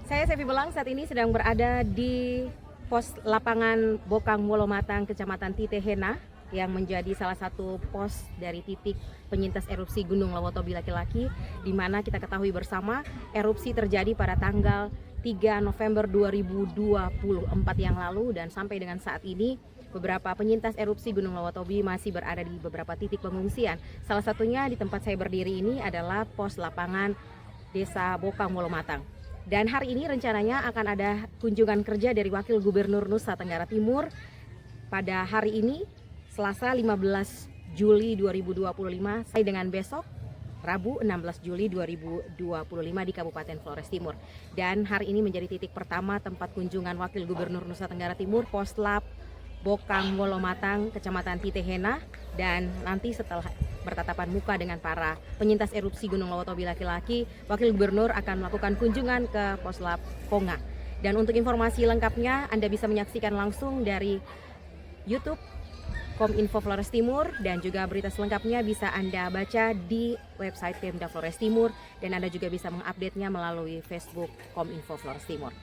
Saya Sevi Belang saat ini sedang berada di pos lapangan Bokang Wolomatang, Kecamatan Titehena, yang menjadi salah satu pos dari titik penyintas erupsi Gunung Lewotobi laki-laki, di mana kita ketahui bersama erupsi terjadi pada tanggal 3 November 2024 yang lalu, dan sampai dengan saat ini beberapa penyintas erupsi Gunung Lewotobi masih berada di beberapa titik pengungsian. Salah satunya di tempat saya berdiri ini adalah pos lapangan Desa Bokang Wolomatang. Dan hari ini rencananya akan ada kunjungan kerja dari Wakil Gubernur Nusa Tenggara Timur pada hari ini, Selasa 15 Juli 2025, sampai dengan besok Rabu 16 Juli 2025 di Kabupaten Flores Timur. Dan hari ini menjadi titik pertama tempat kunjungan Wakil Gubernur Nusa Tenggara Timur, Pos Lab Bokang Wolomatang, Kecamatan Titehena, dan nanti setelah bertatapan muka dengan para penyintas erupsi Gunung Lewotobi laki-laki, Wakil Gubernur akan melakukan kunjungan ke Poslab Konga. Dan untuk informasi lengkapnya Anda bisa menyaksikan langsung dari YouTube Kominfo Flores Timur, dan juga berita selengkapnya bisa Anda baca di website Pemda Flores Timur, dan Anda juga bisa mengupdate-nya melalui Facebook Kominfo Flores Timur.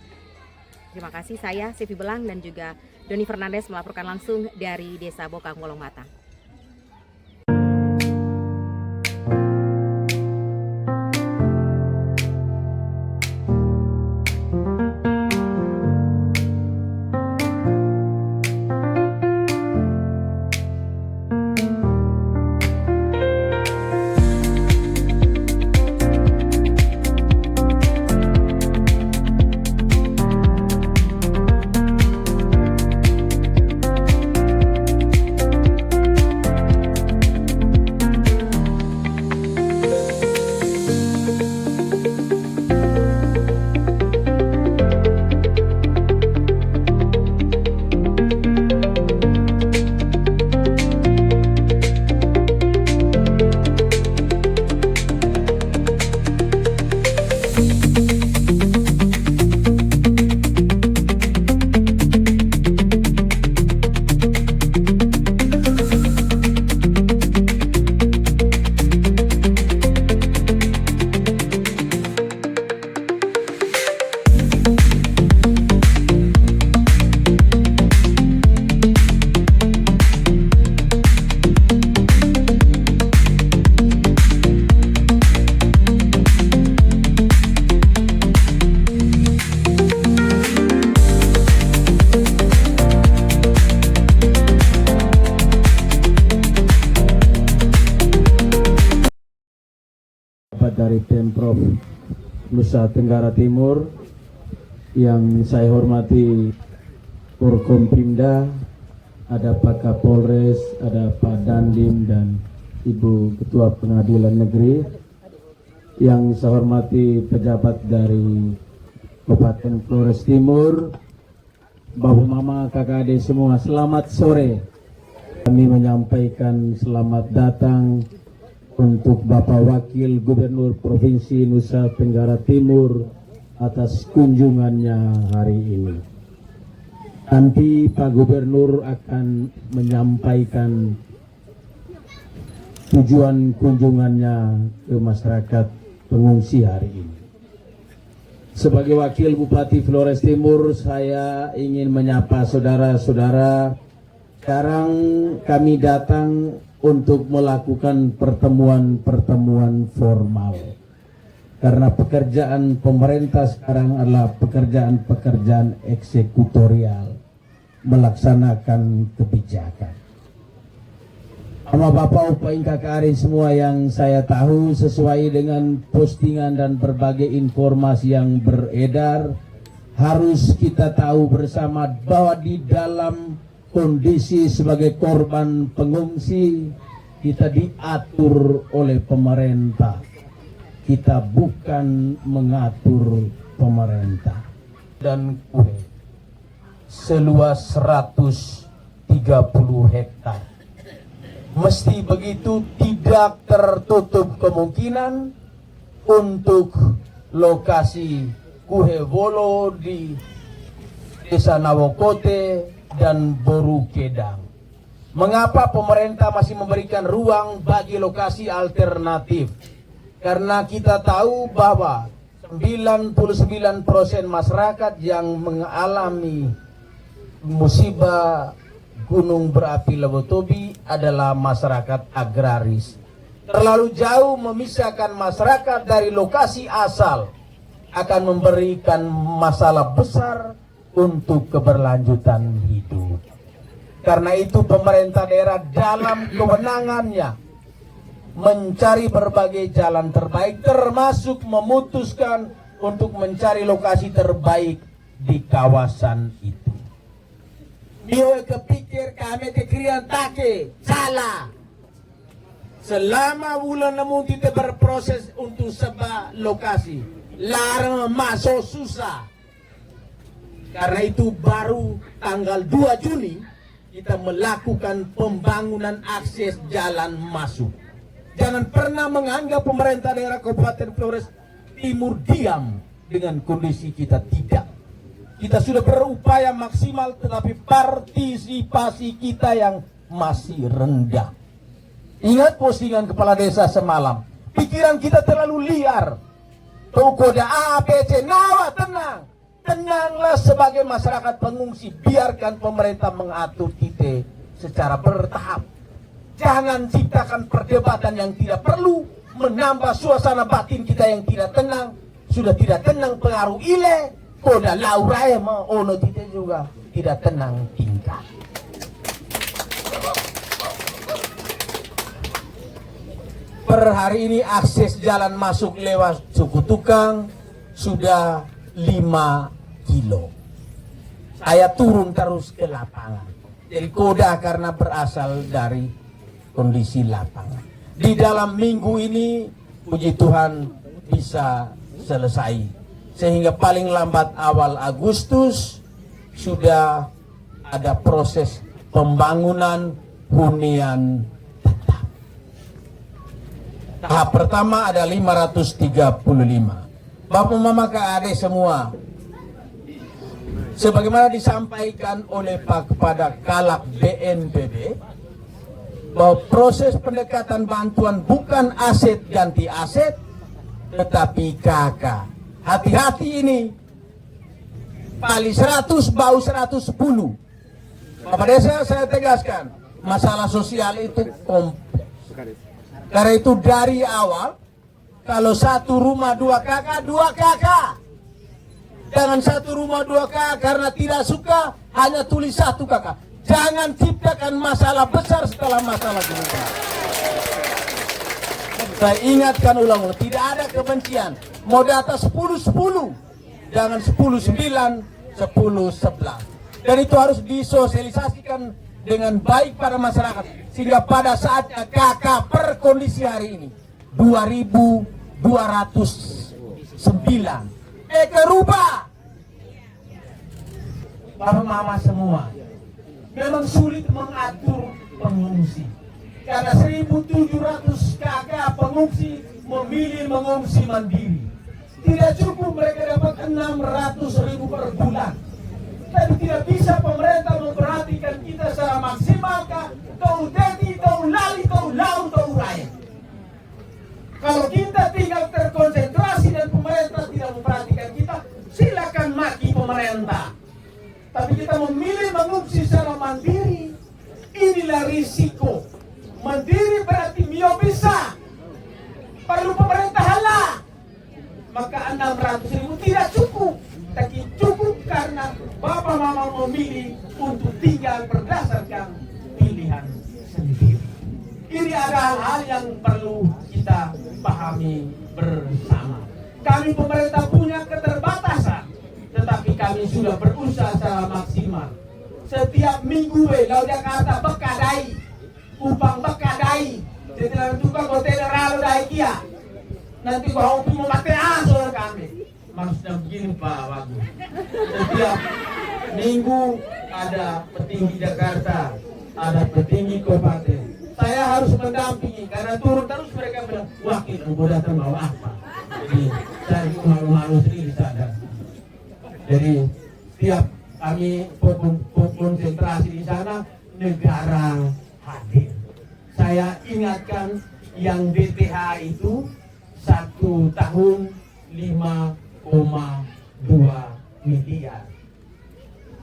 Terima kasih, saya Sevi Belang dan juga Doni Fernandes melaporkan langsung dari Desa Bokang Wolomatang. Dari Pemprov Nusa Tenggara Timur, yang saya hormati Forkompimda, ada Pak Kapolres, ada Pak Dandim dan Ibu Ketua Pengadilan Negeri, yang saya hormati pejabat dari Kabupaten Flores Timur, Bapak Mama, kakak adik semua, selamat sore. Kami menyampaikan selamat datang untuk Bapak Wakil Gubernur Provinsi Nusa Tenggara Timur atas kunjungannya hari ini. Nanti Pak Gubernur akan menyampaikan tujuan kunjungannya ke masyarakat pengungsi hari ini. Sebagai Wakil Bupati Flores Timur, saya ingin menyapa saudara-saudara. Sekarang kami datang untuk melakukan pertemuan-pertemuan formal, karena pekerjaan pemerintah sekarang adalah pekerjaan-pekerjaan eksekutorial, melaksanakan kebijakan. Sama Bapak Upain kakak adik semua, yang saya tahu sesuai dengan postingan dan berbagai informasi yang beredar, harus kita tahu bersama bahwa di dalam kondisi sebagai korban pengungsi, kita diatur oleh pemerintah. Kita bukan mengatur pemerintah. Dan kue seluas 130 hektar. Mesti begitu, tidak tertutup kemungkinan untuk lokasi Kue Wolo di Desa Nawokote dan Boru Kedang. Mengapa pemerintah masih memberikan ruang bagi lokasi alternatif? Karena kita tahu bahwa 99% masyarakat yang mengalami musibah gunung berapi Lewotobi adalah masyarakat agraris. Terlalu jauh memisahkan masyarakat dari lokasi asal akan memberikan masalah besar untuk keberlanjutan hidup. Karena itu pemerintah daerah dalam kewenangannya mencari berbagai jalan terbaik, termasuk memutuskan untuk mencari lokasi terbaik di kawasan itu. Mio kepikir kami kekirian take salah. Selama bulan namun kita berproses untuk sebuah lokasi, larang masuk susah. Karena itu baru tanggal 2 Juni kita melakukan pembangunan akses jalan masuk. Jangan pernah menganggap pemerintah daerah Kabupaten Flores Timur diam dengan kondisi kita, tidak. Kita sudah berupaya maksimal, tetapi partisipasi kita yang masih rendah. Ingat postingan kepala desa semalam, pikiran kita terlalu liar. Koda A, B, C, nawa tenang. Tenanglah sebagai masyarakat pengungsi, biarkan pemerintah mengatur kita secara bertahap. Jangan ciptakan perdebatan yang tidak perlu, menambah suasana batin kita yang tidak tenang. Sudah tidak tenang pengaruh ile, koda laurae ma ono kita juga tidak tenang tingkat. Per hari ini akses jalan masuk lewat Suku Tukang sudah 5 kilo. Saya turun terus ke lapangan. Jadi koda karena berasal dari kondisi lapangan. Di dalam minggu ini, puji Tuhan bisa selesai. Sehingga paling lambat awal Agustus sudah ada proses pembangunan hunian tetap. Tahap pertama ada 535. Bapak Mama Kak Ade semua, sebagaimana disampaikan oleh Pak kepada Kalak BNPB, bahwa proses pendekatan bantuan bukan aset ganti aset, tetapi KK. Hati-hati ini, kali 100 bau 110. Bapak Desa, saya tegaskan, masalah sosial itu kompleks. Karena itu dari awal, kalau satu rumah 2 kakak, 2 kakak. Jangan satu rumah 2 kakak karena tidak suka, hanya tulis 1 kakak. Jangan ciptakan masalah besar setelah masalah gunung berapi. Saya ingatkan ulang-ulang, tidak ada kebencian. Mau data 10-10, jangan 10-9, 10-11. Dan itu harus disosialisasikan dengan baik pada masyarakat. Sehingga pada saatnya KK per kondisi hari ini, 2.209. Kerubah. Bapak Mama semua, memang sulit mengatur pengungsi. Karena 1.700 kakak pengungsi memilih mengungsi mandiri. Tidak cukup mereka dapat 600.000 per bulan. Tapi tidak bisa pemerintah memperhatikan kita secara maksimal. Kau teti, kau lali, kau lau, kau raya. Kalau kita tinggal terkonsentrasi dan pemerintah tidak memperhatikan kita, silakan maki pemerintah. Tapi kita memilih mengungsi secara mandiri. Inilah risiko. Mandiri berarti mio bisa. Perlu pemerintah halah. Maka 600.000 tidak cukup. Tapi cukup karena Bapak Mama memilih untuk tinggal berdasarkan pilihan sendiri. Ini ada hal-hal yang perlu kita pahami bersama. Kami pemerintah punya keterbatasan, tetapi kami sudah berusaha secara maksimal. Setiap minggu laut Jakarta bekadai, upang bekadai. Setelah itu kan hotel lalu dai kia. Nanti kau mau mati asal kami. Maksudnya begini Pak Wagub. Setiap minggu ada petinggi Jakarta, ada petinggi kabupaten. Saya harus mendampingi karena turun terus mereka bilang, wakil engkau datang bawa apa? Jadi saya malu-malu sendiri sadar. Jadi setiap kami konsentrasi di sana, negara hadir. Saya ingatkan yang DTH itu 1 tahun 5,2 miliar.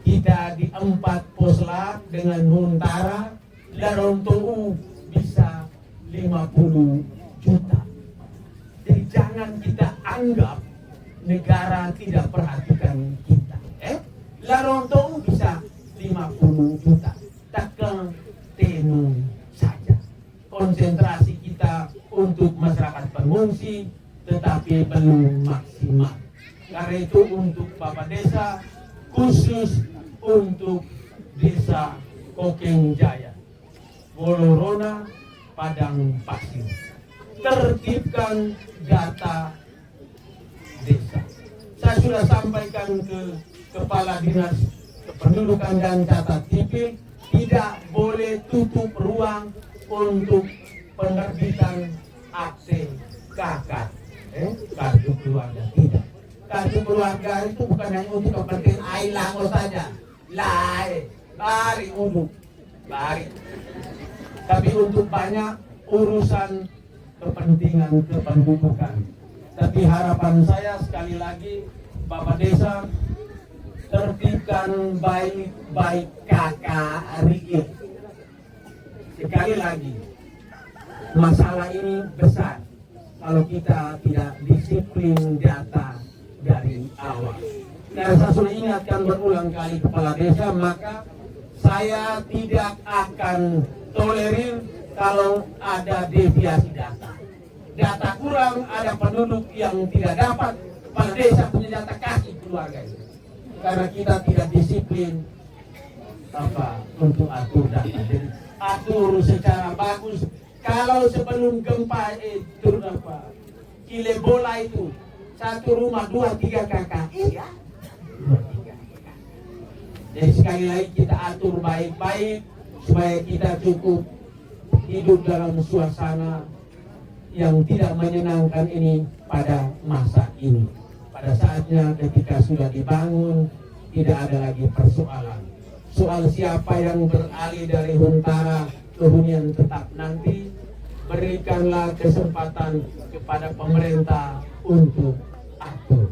Kita di 4 poslap dengan Huntara, Larontou bisa 50 juta. Jadi jangan kita anggap negara tidak perhatikan kita. Larontou bisa 50 juta. Takkan tenung saja. Konsentrasi kita untuk masyarakat pengungsi tetapi belum maksimal. Karena itu untuk Bapak Desa, khusus untuk Desa Kokeng Jaya, Wolorona, Padang Pasir, tertibkan data desa. Saya sudah sampaikan ke Kepala Dinas Kependudukan dan Catat Sipil, tidak boleh tutup ruang untuk penerbitan akte KK, kartu keluarga. Tidak. Kartu keluarga itu bukan hanya untuk kepentingan ailango saja. Lari untuk lari. Tapi untuk banyak urusan kepentingan kependudukan. Tapi harapan saya sekali lagi, Bapak Desa, tertibkan baik-baik kakak Rikir. Sekali lagi, masalah ini besar kalau kita tidak disiplin data dari awal. Karena saya sudah ingatkan berulang kali Kepala Desa, maka saya tidak akan tolerir kalau ada deviasi data. Data kurang, ada penduduk yang tidak dapat, Kepala Desa punya data kasih keluarga itu. Karena kita tidak disiplin untuk atur data. Jadi atur secara bagus. Kalau sebelum gempa kile bola itu satu rumah 2-3 kakak. Iya. 2-3 kakak. Jadi sekali lagi kita atur baik-baik supaya kita cukup hidup dalam suasana yang tidak menyenangkan ini pada masa ini. Pada saatnya ketika sudah dibangun tidak ada lagi persoalan. Soal siapa yang beralih dari Huntara ke hunian tetap nanti, berikanlah kesempatan kepada pemerintah untuk atur.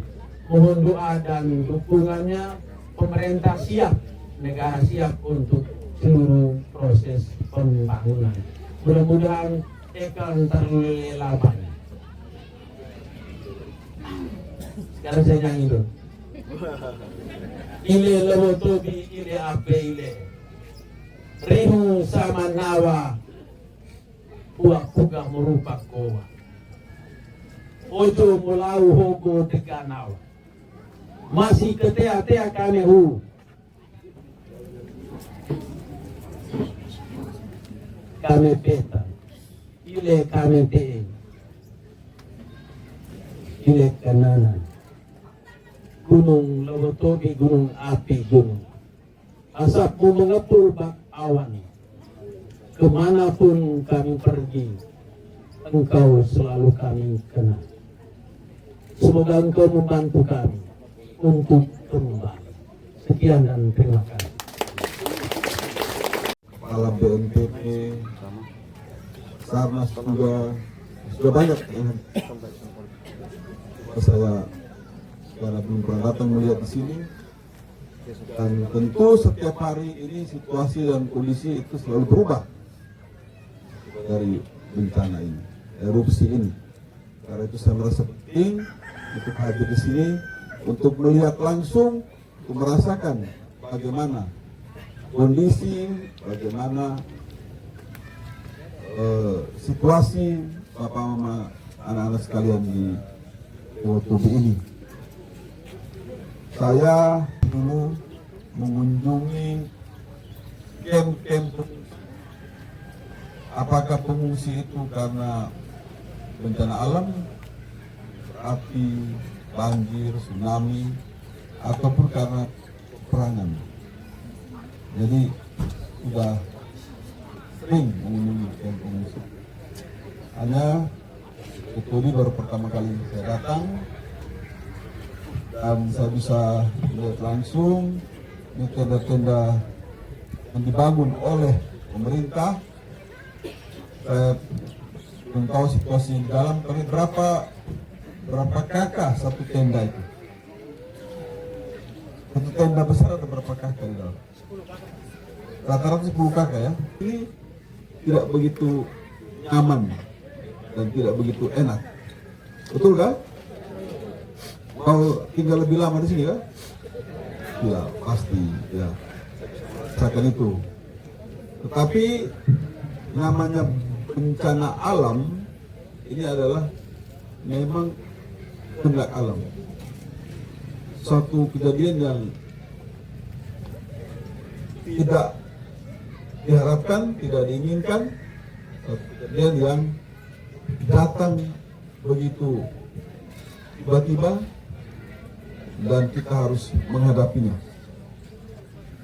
Mohon doa dan dukungannya. Pemerintah siap, negara siap untuk seluruh proses pembangunan. Mudah-mudahan akan terlelapang. Sekarang saya nyanyi dulu. Ile lewotobi ile ape ile rimu sama nawa uak puga merupak kowa ojo mulau hogo dekanawa masih ketea-tea kami hu kami peta ile kami te ile kanan gunung Lewotobi, gunung api, gunung asapmu mengepul bak awan. Kemanapun kami pergi, engkau selalu kami kenal. Semoga engkau membantu kami untuk kembali. Sekian dan terima kasih. Kepala BNPB, Sarnas juga sudah banyak yang saya karena belum pernah datang melihat di sini, dan tentu setiap hari ini situasi dan kondisi itu selalu berubah dari bencana ini, erupsi ini. Karena itu saya merasa penting untuk hadir di sini untuk melihat langsung, untuk merasakan bagaimana kondisi, bagaimana situasi Bapak Mama anak-anak sekalian di Lewotobi ini. Saya dulu mengunjungi camp-camp pengungsi. Apakah pengungsi itu karena bencana alam, api, banjir, tsunami, ataupun karena peperangan. Jadi sudah sering mengunjungi camp pengungsi. Hanya Lewotobi baru pertama kali saya datang. Dan saya bisa melihat langsung ini tenda-tenda yang dibangun oleh pemerintah. Saya belum tahu situasi di dalam, tapi berapa berapa kakak satu tenda itu? Satu tenda besar ada berapa kakak di dalam? Rata-rata 10 kakak ya. Ini tidak begitu nyaman dan tidak begitu enak. Betul kan? Mau tinggal lebih lama di sini kan? Ya pasti ya. Rasakan itu. Tetapi namanya bencana alam ini adalah memang kehendak alam. Suatu kejadian yang tidak diharapkan, tidak diinginkan, suatu kejadian yang datang begitu tiba-tiba dan kita harus menghadapinya.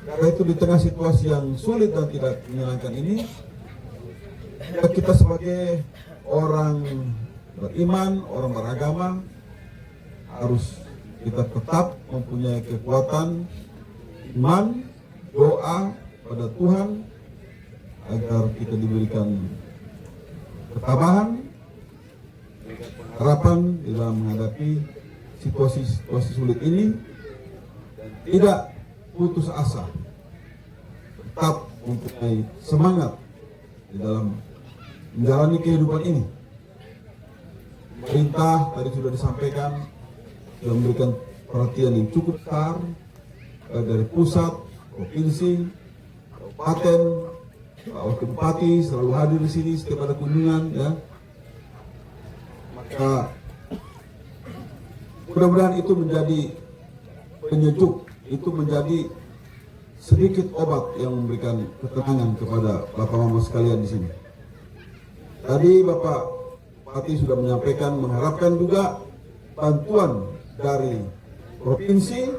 Karena itu di tengah situasi yang sulit dan tidak menyenangkan ini, kita sebagai orang beriman, orang beragama harus kita tetap mempunyai kekuatan iman, doa pada Tuhan agar kita diberikan ketabahan, harapan di dalam menghadapi situasi-situasi sulit ini, dan tidak putus asa, tetap mempunyai semangat di dalam menjalani kehidupan ini. Pemerintah tadi sudah disampaikan sudah memberikan perhatian yang cukup besar dari pusat, provinsi, kabupaten, wakil bupati selalu hadir di sini setiap ada kunjungan ya. Maka mudah-mudahan itu menjadi penyejuk, itu menjadi sedikit obat yang memberikan ketenangan kepada Bapak Mama sekalian di sini. Tadi Bapak Bupati sudah menyampaikan mengharapkan juga bantuan dari provinsi,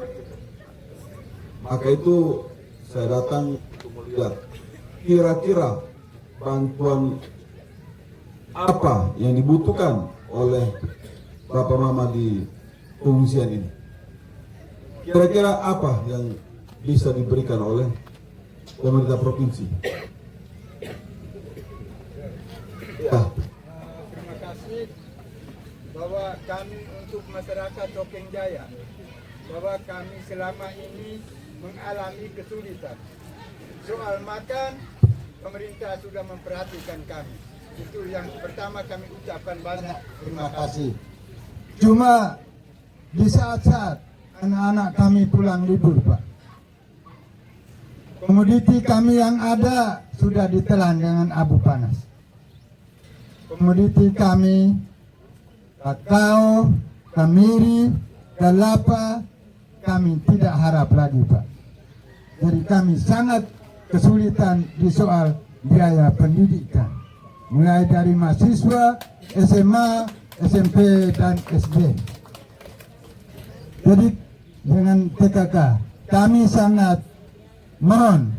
maka itu saya datang untuk melihat kira-kira bantuan apa yang dibutuhkan oleh Bapak Mama di pengungsian ini. Kira-kira apa yang bisa diberikan oleh pemerintah provinsi? Ya. Terima kasih bahwa kami untuk masyarakat Tokeng Jaya, bahwa kami selama ini mengalami kesulitan. Soal makan, pemerintah sudah memperhatikan kami. Itu yang pertama kami ucapkan banyak terima kasih. Cuma di saat-saat anak-anak kami pulang libur, Pak, komoditi kami yang ada sudah ditelan dengan abu panas. Komoditi kami, kakao, kamiri, kelapa, kami tidak harap lagi, Pak. Jadi kami sangat kesulitan di soal biaya pendidikan. Mulai dari mahasiswa, SMA, SMP, dan SD. Jadi dengan TKK, kami sangat mohon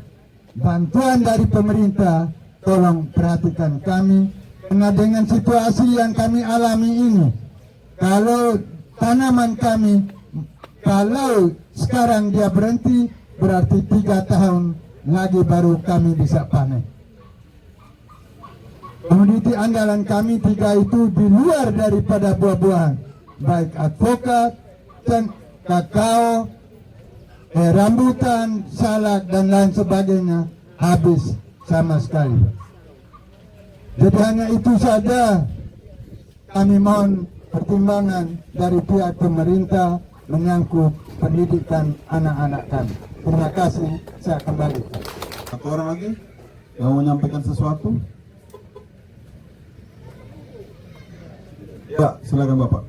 bantuan dari pemerintah, tolong perhatikan kami. Karena dengan situasi yang kami alami ini, kalau tanaman kami, kalau sekarang dia berhenti, berarti 3 tahun lagi baru kami bisa panen. Komoditi andalan kami 3 itu di luar daripada buah-buahan, baik advokat, dan kakao, rambutan, salak, dan lain sebagainya, habis sama sekali. Jadi hanya itu saja kami mohon pertimbangan dari pihak pemerintah menyangkut pendidikan anak-anak kami. Terima kasih, saya kembali. Satu orang lagi yang mau menyampaikan sesuatu? Ya, silakan Bapak.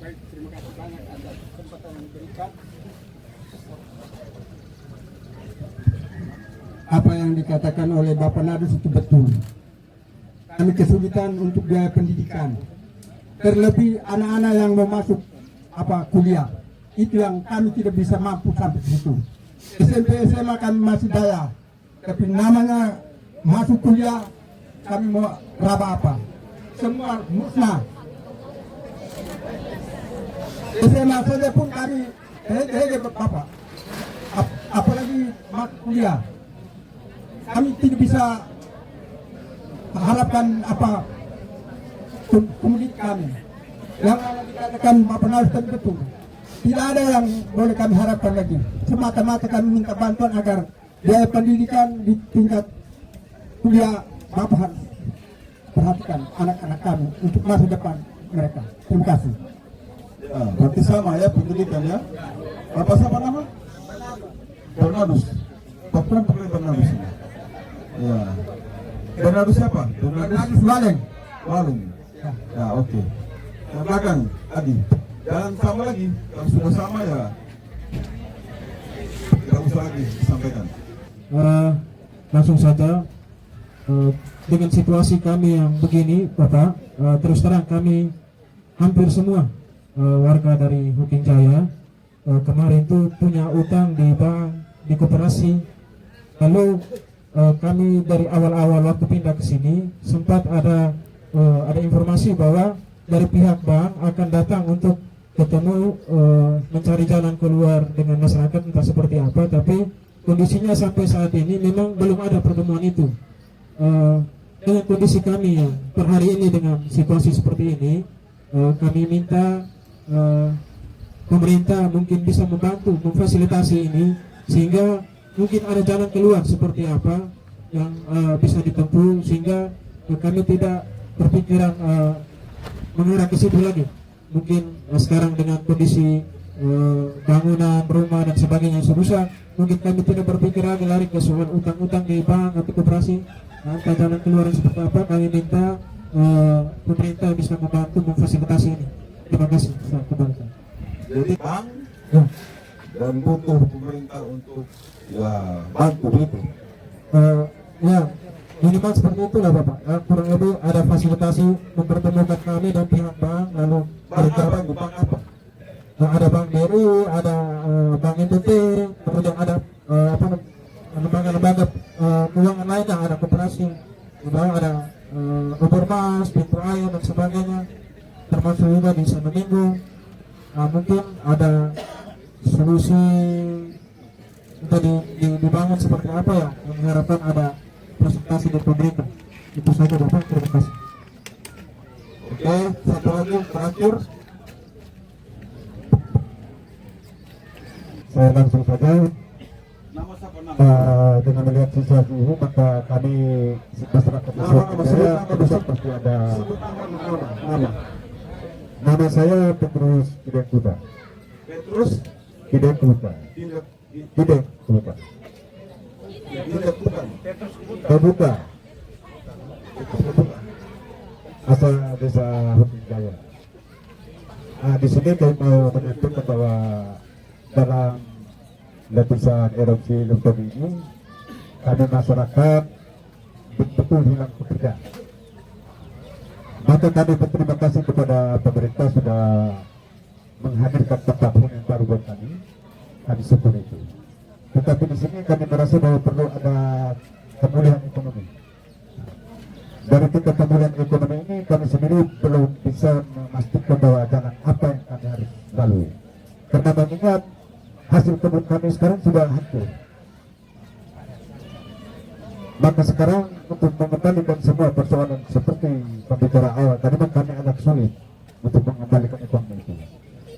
Baik, terima kasih banyak atas kesempatan yang diberikan. Apa yang dikatakan oleh Bapak Nadus itu betul. Kami kesulitan untuk biaya pendidikan. Terlebih anak-anak yang mau masuk kuliah. Itu yang kami tidak bisa mampu sampai situ. SMP SMA kami masih daya. Tapi namanya masuk kuliah, kami mau raba apa? Semua musnah. SMA saja pun kami Bapak. Apalagi masuk kuliah. Kami tidak bisa harapkan komunitas kami. Yang dikatakan Bapak Nadus tadi betul. Tidak ada yang boleh kami harapkan lagi. Semata-mata kami minta bantuan agar biaya pendidikan di tingkat kuliah Bapak harus perhatikan anak-anak kami untuk masa depan mereka. Terima kasih. Ya, berarti sama ya pendidikan ya. Apa siapa nama? Bernardus. Bapak pakai Bernardus. Ya. Bernardus siapa? Nadus Waleng. Waleng. Ya, oke. Yang belakang, Adi. Jangan sama lagi. Kalau sudah sama ya tidak usah lagi disampaikan. Langsung saja, dengan situasi kami yang begini, Bapak, terus terang kami hampir semua warga dari Huking Jaya kemarin itu punya utang di bank, di koperasi. Lalu kami dari awal-awal waktu pindah ke sini sempat ada informasi bahwa dari pihak bank akan datang untuk ketemu, mencari jalan keluar dengan masyarakat, entah seperti apa, tapi kondisinya sampai saat ini memang belum ada pertemuan itu. Dengan kondisi kami yang per hari ini dengan situasi seperti ini, kami minta pemerintah mungkin bisa membantu memfasilitasi ini sehingga mungkin ada jalan keluar seperti apa yang bisa ditempuh sehingga kami tidak berpikiran mengarah ke situ lagi. Mungkin sekarang dengan kondisi bangunan, rumah dan sebagainya yang rusak, mungkin kami tidak berpikir lagi lari ke soal utang-utang di bank atau koperasi. Entah jalan keluar seperti apa, kami minta pemerintah bisa membantu memfasilitasi ini. Terima kasih. Jadi bank Ya. dan butuh pemerintah untuk ya bantu begitu. Ya, minimal seperti itulah Bapak. Kurang lebih ada fasilitasi mempertemukan kami dan pihak bank, lalu Bank apa? Bank apa? ada bank BRI, ada bank NTT, kemudian ada lembaga-lembaga keuangan lainnya, ada koperasi, ada Obormas, pintu air dan sebagainya, termasuk juga di Sana Minggu. Mungkin ada solusi untuk dibangun seperti apa ya, yang mengharapkan ada presentasi dari pemerintah. Itu saja Bapak, terima kasih. Oke, satu lagi terakhir. Saya langsung saja. Nama siapa nama? Dengan melihat situasi ini maka kami masyarakat pasti ada nama. Nama saya Petrus Hidayat Kuta. Petrus Hidayat Kuta. Tidak Hidayat Kuta. tidak bukan. Kuta. Asal desa Huking Jaya. Di sini kami mau menyampaikan bahwa dalam letusan erupsi Lumpur ini kami masyarakat betul hilang pekerjaan. Maka kami berterima kasih kepada pemerintah sudah menghadirkan tempat hunian baru buat kami. Kami syukur itu. Tetapi di sini kami merasa bahwa perlu ada pemulihan ekonomi. Dari tingkat pemulihan ekonomi ini kami sendiri belum bisa memastikan bahwa jalan apa yang kami harus lalui. Karena mengingat hasil kebun kami sekarang sudah hancur. Maka sekarang untuk mengembalikan semua persoalan seperti pembicaraan awal tadi kami agak sulit untuk mengembalikan ekonomi itu.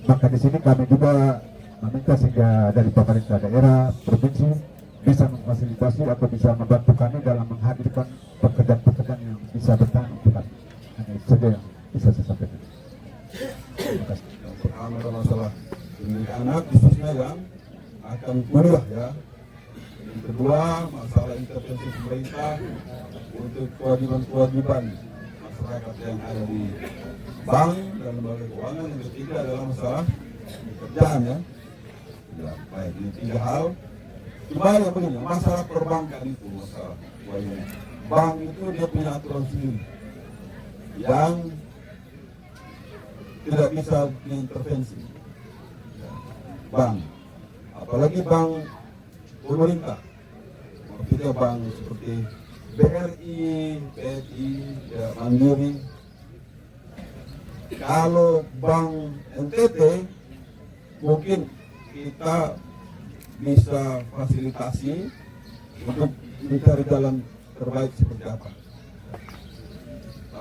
Maka di sini kami juga meminta sehingga dari pemerintah daerah, provinsi bisa memfasilitasi atau bisa membantu kami dalam menghadirkan pekerjaan-pekerjaan yang bisa bertahan untuk kami. Hanya itu saja yang bisa saya sampaikan. Terima kasih. Pertama ada masalah pendidik anak khususnya yang akan kuliah ya. Yang kedua masalah intervensi pemerintah untuk kewajiban-kewajiban masyarakat yang ada di bank dan lembaga keuangan. Yang ketiga adalah masalah pekerjaan ya. Ya baik, ini tiga hal. Cuma yang begini, masalah perbankan itu masalah wajib. Bank itu dia punya aturan sendiri yang tidak bisa diintervensi. Bank, apalagi bank pemerintah, maksudnya bank seperti BRI, BRI, ya, Mandiri. Kalau bank NTT mungkin kita bisa fasilitasi untuk mencari jalan terbaik seperti apa.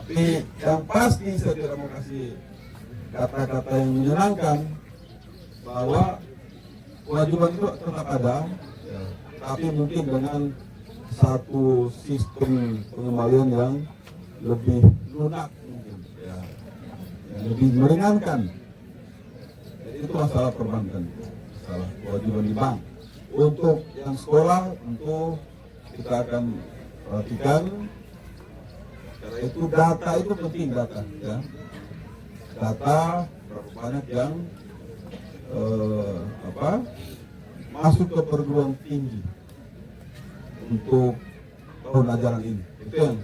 Tapi yang pasti saya tidak mau kasih kata-kata yang menyenangkan bahwa kewajiban itu tetap ada, ya, tapi mungkin dengan satu sistem pengembalian yang lebih lunak mungkin, ya, yang lebih meringankan. Jadi itu masalah perbankan, masalah kewajiban di bank. Untuk yang sekolah tentu kita akan perhatikan, karena itu data itu penting, data, ya. Data berapa banyak yang masuk ke perguruan tinggi untuk tahun ajaran ini. Itu yang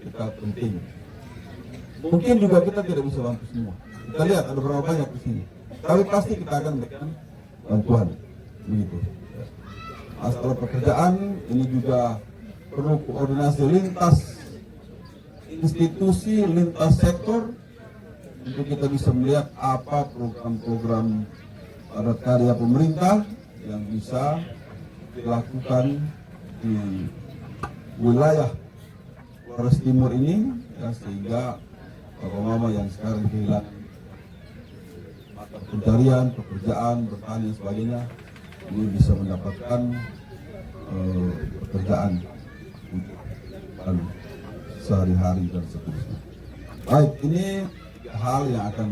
kita penting. Mungkin juga kita tidak bisa bantu semua. Kita lihat ada berapa banyak di sini. Tapi pasti kita akan memberikan bantuan. Begitu. Masalah pekerjaan ini juga perlu koordinasi lintas institusi, lintas sektor, untuk kita bisa melihat apa program-program padat karya pemerintah yang bisa dilakukan di wilayah Flores Timur ini, ya, sehingga bapak mama yang sekarang kehilangan mata pencarian, pekerjaan, bertani dan sebagainya, ini bisa mendapatkan pekerjaan untuk sehari-hari dan seterusnya. Baik, ini hal yang akan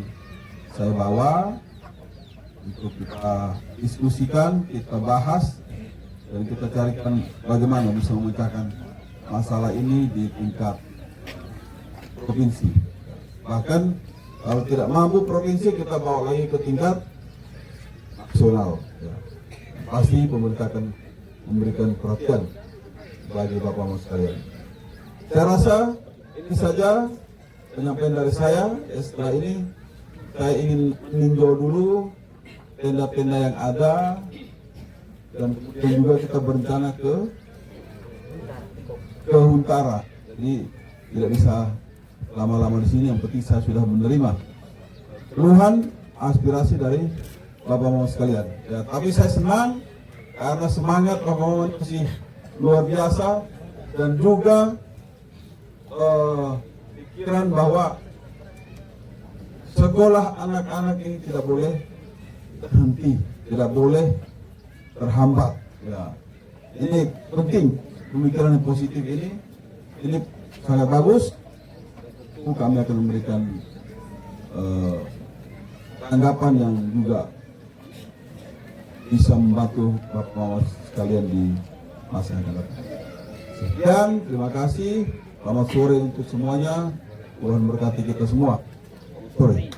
saya bawa untuk kita diskusikan, kita bahas, dan kita carikan bagaimana bisa memecahkan masalah ini di tingkat provinsi. Bahkan kalau tidak mampu provinsi, kita bawa lagi ke tingkat nasional. Ya. Pasti pemerintah akan memberikan perhatian bagi bapak-bapak sekalian. Saya rasa ini saja penyampaian dari saya. Setelah ini saya ingin meninjau dulu tenda-tenda yang ada, dan kemudian juga kita berencana ke Huntara. Jadi tidak bisa lama-lama di sini. Yang penting saya sudah menerima keluhan, aspirasi dari bapak-bapak sekalian. Ya, tapi saya senang karena semangat bapak-bapak masih luar biasa, dan juga pikiran bahwa sekolah anak-anak ini tidak boleh terhenti, tidak boleh terhambat. Ya, ini penting, pemikiran yang positif ini sangat bagus. Tentu kami akan memberikan tanggapan yang juga bisa membantu bapak-bapak sekalian di masa yang akan datang. Sekian, terima kasih. Selamat sore untuk semuanya. Tuhan berkati kita semua. Sore.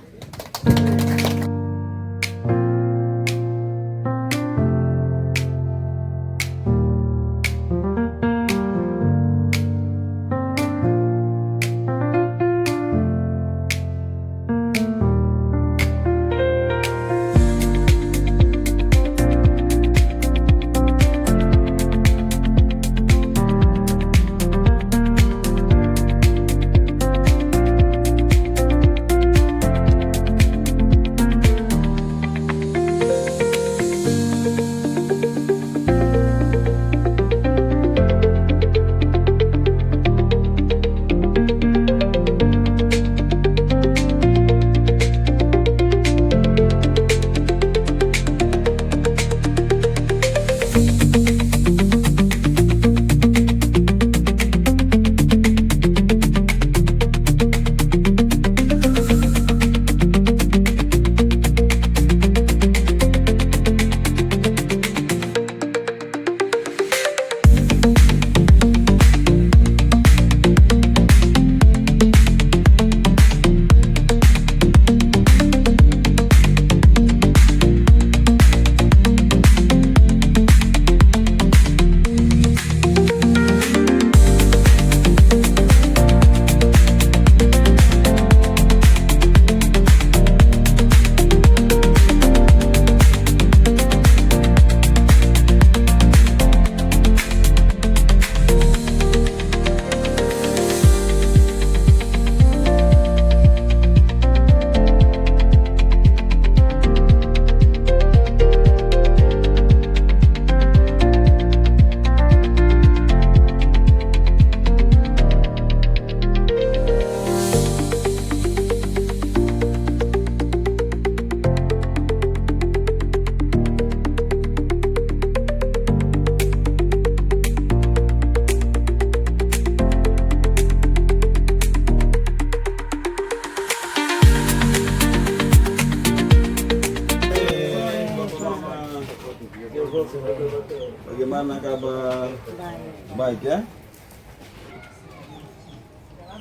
Baik ya.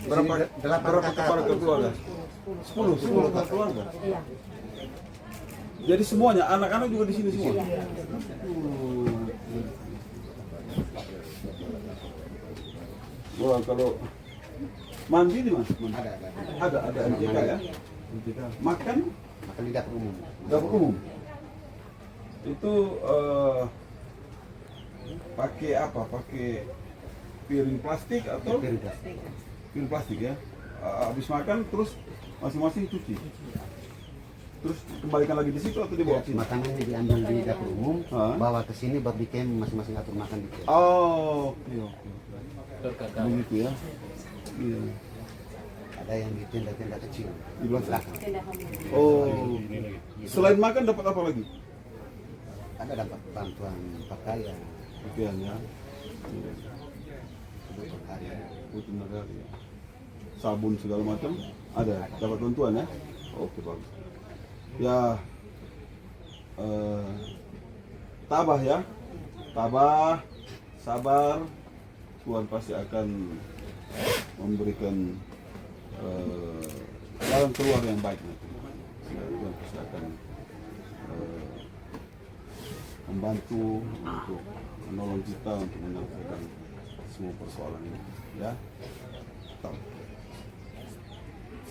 Berapa kepala keluarga? 10 keluarga. Iya. Jadi semuanya, anak-anak juga di sini semua. Wah, kalau mandi di mana? Ada MJK ya. Makan di dapur umum. dapur umum. Itu pakai apa? Pakai piring plastik atau piring plastik ya. Habis makan terus masing-masing cuci. Terus kembalikan lagi di situ atau dibawa ke sini? Makanannya diambil di dapur umum, Hah? bawa ke sini buat di camp, masing-masing atur makan di camp. Oh, oke. Begitu ya. Iya. Ada yang di tenda-tenda kecil Di belakang. belakang. Oh. Selain makan dapat apa lagi? Ada dapat bantuan pakaian, Pakaian ya. kebutuhan harian. Butuh negara ya. Sabun segala macam ada. Dapat bantuan ya. Oke, bagus. Ya. Tabah ya. Tabah, sabar. Tuhan pasti akan memberikan jalan keluar yang baik nanti. Tuhan pasti akan membantu untuk menolong kita untuk menyelesaikan semua persoalan ini. Ya, tetap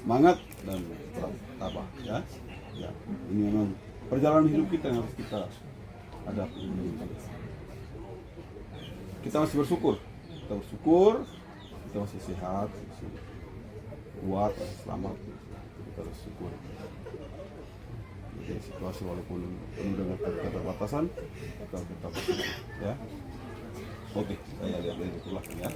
semangat dan tetap tabah. Ya, ya. Ini memang perjalanan hidup kita yang harus kita hadapi. Kita masih bersyukur. Kita bersyukur, kita masih sehat, masih kuat, masih selamat. Kita bersyukur. Jadi situasi walaupun penuh dengan keterbatasan, kita tetap bersyukur. Ya. Oke, saya lihat dari itu lah ya.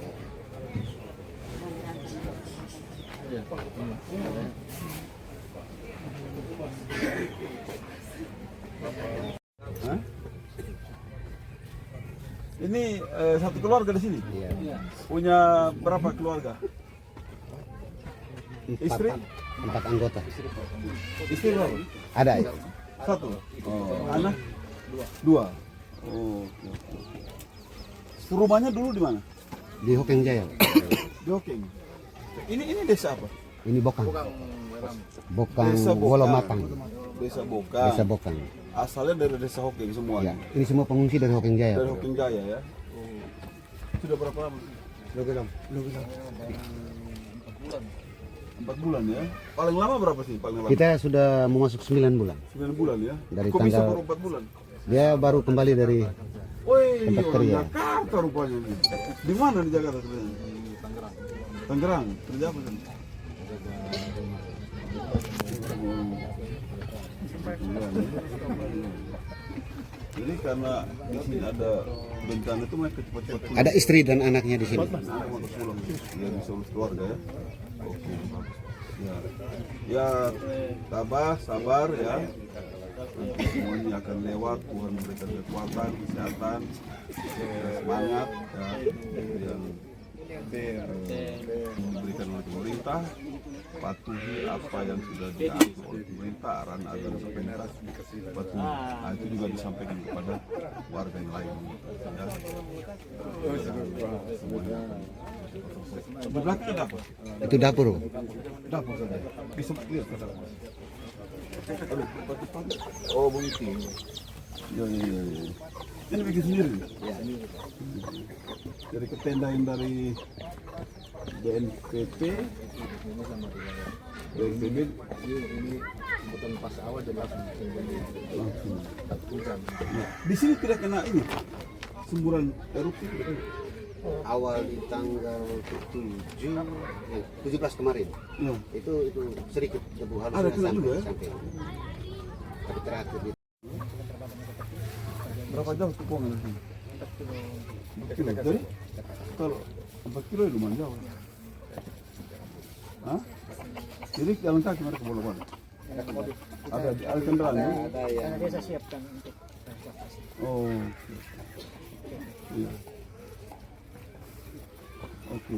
Hah? Ini satu keluarga di sini. Iya. Punya berapa keluarga? Istri? Empat anggota. Istri berapa? Ada ya? Satu. Oh, anak? Dua. Oh, oke, oke. Rumahnya dulu di mana? Di Hokeng Jaya. Di Hokeng. Ini desa apa? Ini Bokang. Bokang Desa Wolomatang. Desa Bokang. Desa Bokang. Asalnya dari desa Hokeng semua. Ya. Ini semua pengungsi dari Hokeng Jaya. Dari Hokeng Jaya ya. Oh. Sudah berapa lama? 4 bulan ya. Paling lama berapa sih? Paling lama? Kita sudah mau masuk 9 bulan. 9 bulan ya. Dari Kok bisa tanggal- baru 4 bulan? Dia baru kembali dari Woi, Tempat orang kerja. Jakarta rupanya nih. Di mana di Jakarta sebenarnya? Tangerang. Tangerang. Kerja apa kan? Jadi karena di sini ada bencana itu mereka cepat-cepat pulang. ada istri dan anaknya di sini. Anak mau pulang biar bisa urus keluarga ya. Oke, bagus. Ya, ya tabah, sabar ya. Nanti semuanya akan lewat. Tuhan memberikan kekuatan, kesehatan, semangat ya. Yang diberikan oleh pemerintah, patuhi apa yang sudah diatur oleh pemerintah, arahan agar pemerintah patuhi. Nah, itu juga disampaikan kepada warga yang lain. Ya. Semuanya. Di belakang ada apa? Itu dapur. Dapur saja. Bisa lihat ke dalam. Aduh, pagi-pagi. Oh, begitu. Ya, ya, ya, ya. Ini bikin sendiri? Ya, ini. Dari ketendain dari BNPB, BNPB ini kebetulan pas awal dan langsung. Nah, di sini tidak kena ini semburan erupsi. Awal di tanggal 17 kemarin. Ya. Itu sedikit debu halus Ada yang kena juga ya? sampai. Tapi terakhir di Berapa jauh tukungan di sini? 4 kilo. Jadi kalau 4 kilo ya lumayan jauh. Hah? Jadi jalan kaki mereka bolak-balik. Ada kendaraan ya? ada yang Desa siapkan untuk transportasi. Oh. Iya. Oke.